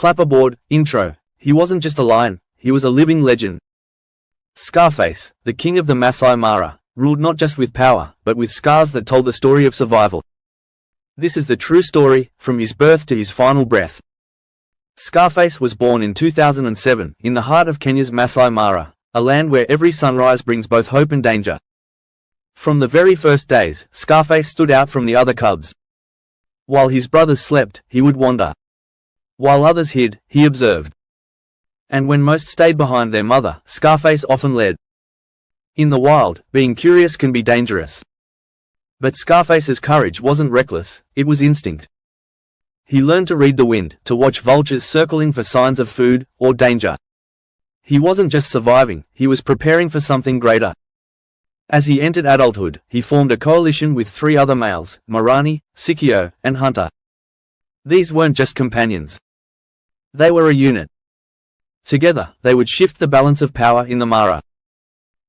Clapperboard, intro. He wasn't just a lion, he was a living legend. Scarface, the king of the Masai Mara, ruled not just with power, but with scars that told the story of survival. This is the true story, from his birth to his final breath. Scarface was born in 2007, in the heart of Kenya's Masai Mara, a land where every sunrise brings both hope and danger. From the very first days, Scarface stood out from the other cubs. While his brothers slept, he would wander. While others hid, he observed. And when most stayed behind their mother, Scarface often led. In the wild, being curious can be dangerous. But Scarface's courage wasn't reckless, it was instinct. He learned to read the wind, to watch vultures circling for signs of food or danger. He wasn't just surviving, he was preparing for something greater. As he entered adulthood, he formed a coalition with 3 other males, Marani, Sikio, and Hunter. These weren't just companions. They were a unit. Together, they would shift the balance of power in the Mara.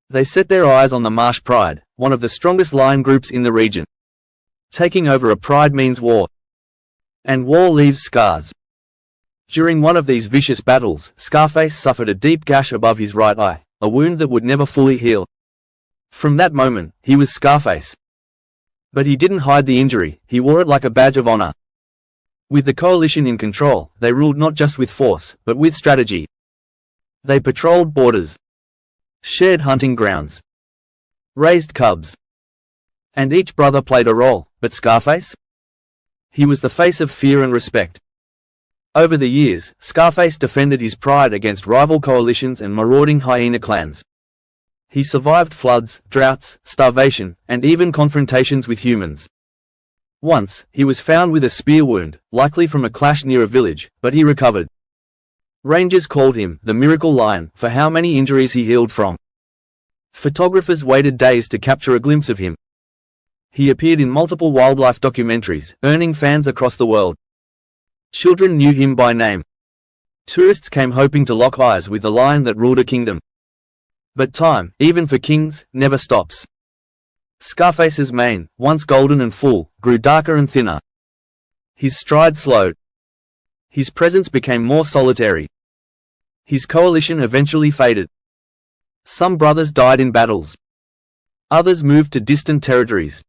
They set their eyes on the Marsh Pride, one of the strongest lion groups in the region. Taking over a pride means war. And war leaves scars. During one of these vicious battles, Scarface suffered a deep gash above his right eye, a wound that would never fully heal. From that moment, he was Scarface. But he didn't hide the injury, he wore it like a badge of honor. With the coalition in control, they ruled not just with force, but with strategy. They patrolled borders, shared hunting grounds, raised cubs. And each brother played a role, but Scarface? He was the face of fear and respect. Over the years, Scarface defended his pride against rival coalitions and marauding hyena clans. He survived floods, droughts, starvation, and even confrontations with humans. Once, he was found with a spear wound, likely from a clash near a village, but he recovered. Rangers called him the Miracle Lion for how many injuries he healed from. Photographers waited days to capture a glimpse of him. He appeared in multiple wildlife documentaries, earning fans across the world. Children knew him by name. Tourists came hoping to lock eyes with the lion that ruled a kingdom. But time, even for kings, never stops. Scarface's mane, once golden and full, grew darker and thinner. His stride slowed. His presence became more solitary. His coalition eventually faded. Some brothers died in battles. Others moved to distant territories.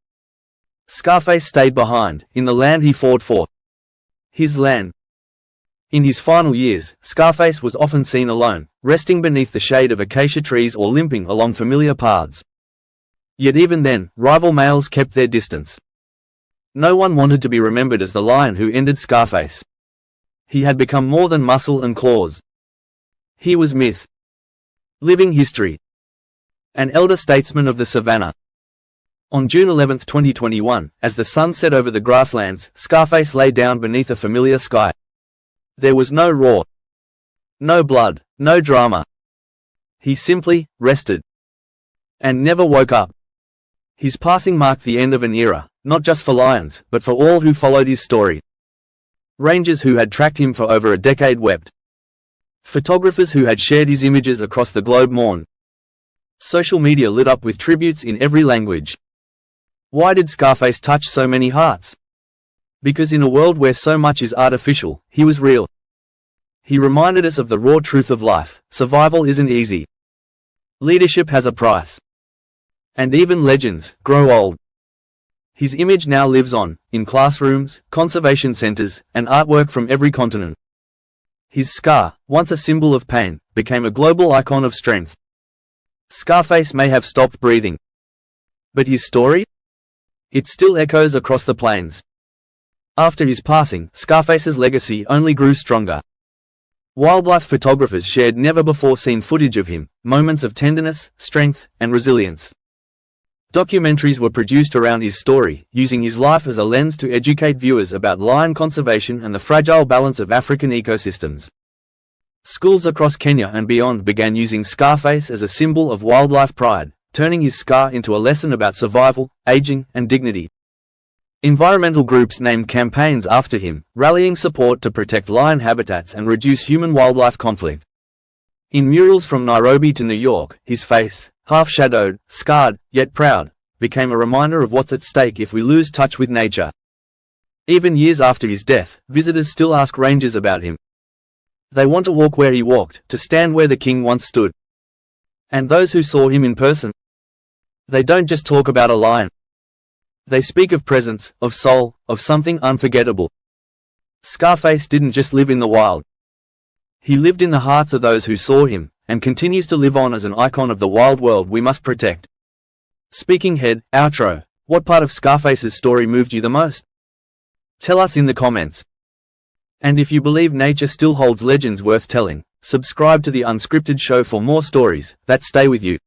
Scarface stayed behind, in the land he fought for. His land. In his final years, Scarface was often seen alone, resting beneath the shade of acacia trees or limping along familiar paths. Yet even then, rival males kept their distance. No one wanted to be remembered as the lion who ended Scarface. He had become more than muscle and claws. He was myth. Living history. An elder statesman of the savannah. On June 11, 2021, as the sun set over the grasslands, Scarface lay down beneath a familiar sky. There was no roar. No blood, no drama. He simply rested. And never woke up. His passing marked the end of an era, not just for lions, but for all who followed his story. Rangers who had tracked him for over a decade wept. Photographers who had shared his images across the globe mourned. Social media lit up with tributes in every language. Why did Scarface touch so many hearts? Because in a world where so much is artificial, he was real. He reminded us of the raw truth of life: survival isn't easy. Leadership has a price. And even legends grow old. His image now lives on, in classrooms, conservation centers, and artwork from every continent. His scar, once a symbol of pain, became a global icon of strength. Scarface may have stopped breathing. But his story? It still echoes across the plains. After his passing, Scarface's legacy only grew stronger. Wildlife photographers shared never-before-seen footage of him, moments of tenderness, strength, and resilience. Documentaries were produced around his story, using his life as a lens to educate viewers about lion conservation and the fragile balance of African ecosystems. Schools across Kenya and beyond began using Scarface as a symbol of wildlife pride, turning his scar into a lesson about survival, aging, and dignity. Environmental groups named campaigns after him, rallying support to protect lion habitats and reduce human-wildlife conflict. In murals from Nairobi to New York, his face, half-shadowed, scarred, yet proud, became a reminder of what's at stake if we lose touch with nature. Even years after his death, visitors still ask rangers about him. They want to walk where he walked, to stand where the king once stood. And those who saw him in person, they don't just talk about a lion. They speak of presence, of soul, of something unforgettable. Scarface didn't just live in the wild. He lived in the hearts of those who saw him, and continues to live on as an icon of the wild world we must protect. Speaking head, outro. What part of Scarface's story moved you the most? Tell us in the comments. And if you believe nature still holds legends worth telling, subscribe to the Unscripted show for more stories that stay with you.